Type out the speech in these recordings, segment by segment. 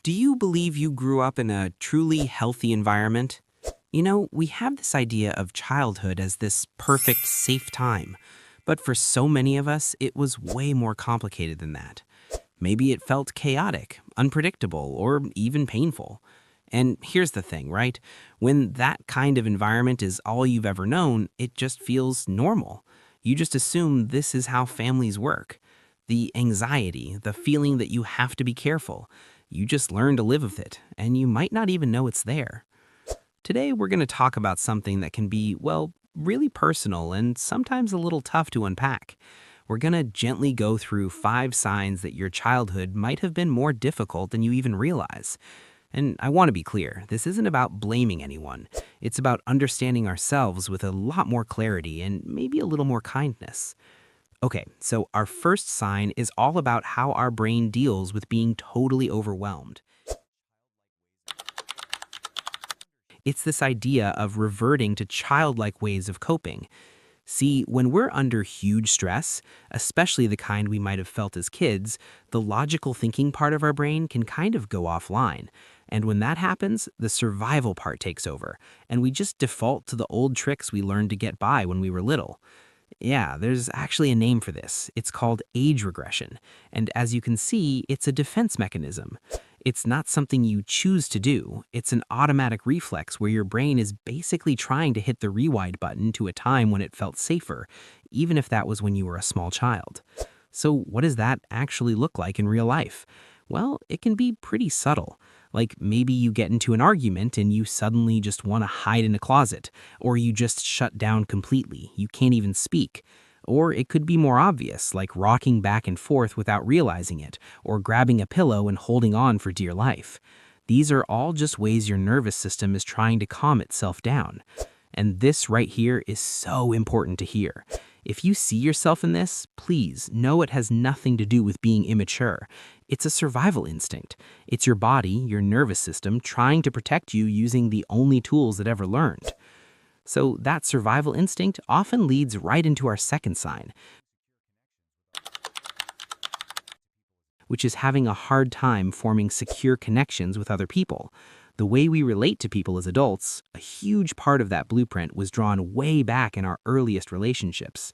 Do you believe you grew up in a truly healthy environment? We have this idea of childhood as this perfect, safe time. But for so many of us, it was way more complicated than that. Maybe it felt chaotic, unpredictable, or even painful. And here's the thing, right? When that kind of environment is all you've ever known, it just feels normal. You just assume this is how families work. The anxiety, the feeling that you have to be careful, you just learn to live with it, and you might not even know it's there. Today, we're going to talk about something that can be, well, really personal and sometimes a little tough to unpack. We're going to gently go through 5 signs that your childhood might have been more difficult than you even realize. And I want to be clear, this isn't about blaming anyone. It's about understanding ourselves with a lot more clarity and maybe a little more kindness. Okay, so our first sign is all about how our brain deals with being totally overwhelmed. It's this idea of reverting to childlike ways of coping. See, when we're under huge stress, especially the kind we might have felt as kids, the logical thinking part of our brain can kind of go offline. And when that happens, the survival part takes over, and we just default to the old tricks we learned to get by when we were little. Yeah, there's actually a name for this. It's called age regression. And as you can see, it's a defense mechanism. It's not something you choose to do. It's an automatic reflex where your brain is basically trying to hit the rewind button to a time when it felt safer, even if that was when you were a small child. So what does that actually look like in real life? Well, it can be pretty subtle. Like maybe you get into an argument and you suddenly just want to hide in a closet, or you just shut down completely. You can't even speak. Or it could be more obvious, like rocking back and forth without realizing it, or grabbing a pillow and holding on for dear life. These are all just ways your nervous system is trying to calm itself down. And this right here is so important to hear. If you see yourself in this, please know it has nothing to do with being immature. It's a survival instinct. It's your body, your nervous system, trying to protect you using the only tools it ever learned. So that survival instinct often leads right into our second sign, which is having a hard time forming secure connections with other people. The way we relate to people as adults, a huge part of that blueprint was drawn way back in our earliest relationships.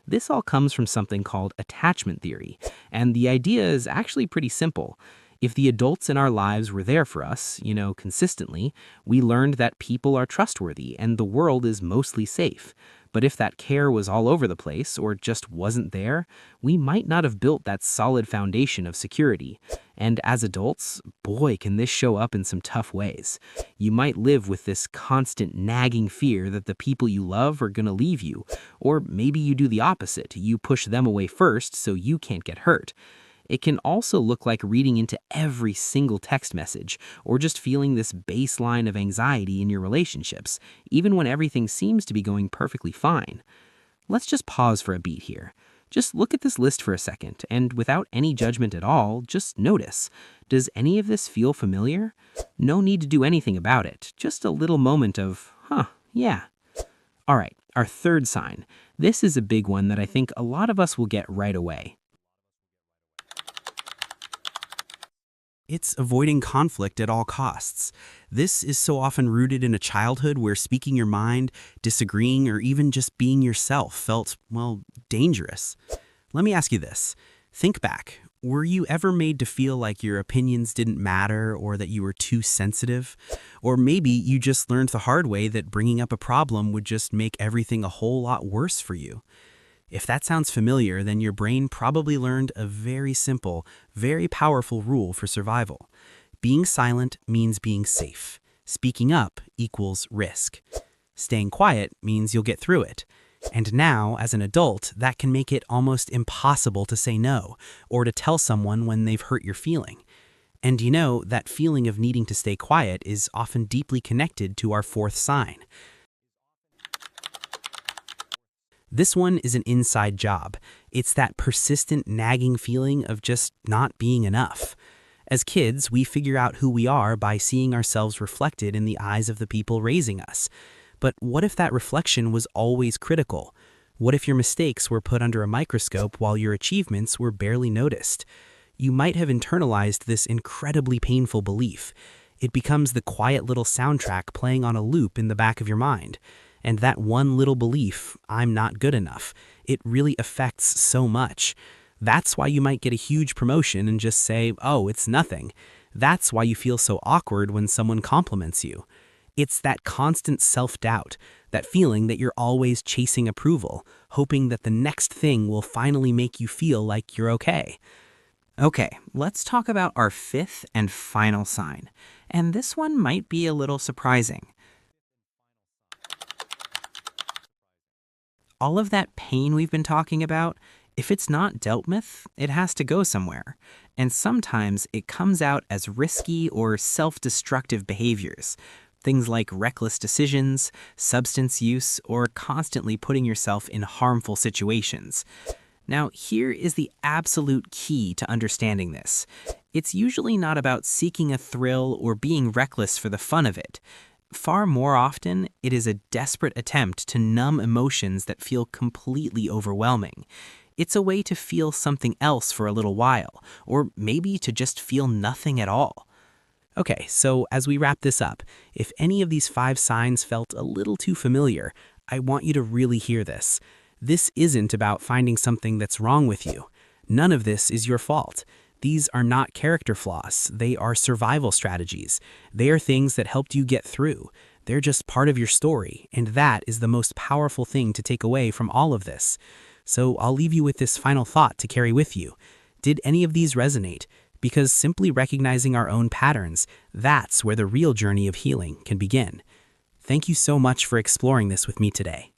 This all comes from something called attachment theory, and the idea is actually pretty simple. If the adults in our lives were there for us, consistently, we learned that people are trustworthy and the world is mostly safe. But if that care was all over the place or just wasn't there, we might not have built that solid foundation of security. And as adults, boy, can this show up in some tough ways. You might live with this constant nagging fear that the people you love are going to leave you. Or maybe you do the opposite. You push them away first so you can't get hurt. It can also look like reading into every single text message, or just feeling this baseline of anxiety in your relationships, even when everything seems to be going perfectly fine. Let's just pause for a beat here. Just look at this list for a second, and without any judgment at all, just notice. Does any of this feel familiar? No need to do anything about it, just a little moment of, yeah. All right, our third sign. This is a big one that I think a lot of us will get right away. It's avoiding conflict at all costs. This is so often rooted in a childhood where speaking your mind, disagreeing, or even just being yourself felt, well, dangerous. Let me ask you this. Think back. Were you ever made to feel like your opinions didn't matter or that you were too sensitive? Or maybe you just learned the hard way that bringing up a problem would just make everything a whole lot worse for you. If that sounds familiar, then your brain probably learned a very simple, very powerful rule for survival. Being silent means being safe. Speaking up equals risk. Staying quiet means you'll get through it. And now, as an adult, that can make it almost impossible to say no, or to tell someone when they've hurt your feeling. And that feeling of needing to stay quiet is often deeply connected to our fourth sign. This one is an inside job. It's that persistent nagging feeling of just not being enough. As kids, we figure out who we are by seeing ourselves reflected in the eyes of the people raising us. But what if that reflection was always critical? What if your mistakes were put under a microscope while your achievements were barely noticed? You might have internalized this incredibly painful belief. It becomes the quiet little soundtrack playing on a loop in the back of your mind. And that one little belief, I'm not good enough, it really affects so much. That's why you might get a huge promotion and just say, oh, it's nothing. That's why you feel so awkward when someone compliments you. It's that constant self-doubt, that feeling that you're always chasing approval, hoping that the next thing will finally make you feel like you're okay. Okay, let's talk about our fifth and final sign. And this one might be a little surprising. All of that pain we've been talking about, if it's not dealt with, it has to go somewhere. And sometimes it comes out as risky or self-destructive behaviors. Things like reckless decisions, substance use, or constantly putting yourself in harmful situations. Now, here is the absolute key to understanding this. It's usually not about seeking a thrill or being reckless for the fun of it. Far more often, it is a desperate attempt to numb emotions that feel completely overwhelming. It's a way to feel something else for a little while, or maybe to just feel nothing at all. Okay, so as we wrap this up, if any of these 5 signs felt a little too familiar, I want you to really hear this. This isn't about finding something that's wrong with you. None of this is your fault. These are not character flaws. They are survival strategies. They are things that helped you get through. They're just part of your story, and that is the most powerful thing to take away from all of this. So I'll leave you with this final thought to carry with you. Did any of these resonate? Because simply recognizing our own patterns, that's where the real journey of healing can begin. Thank you so much for exploring this with me today.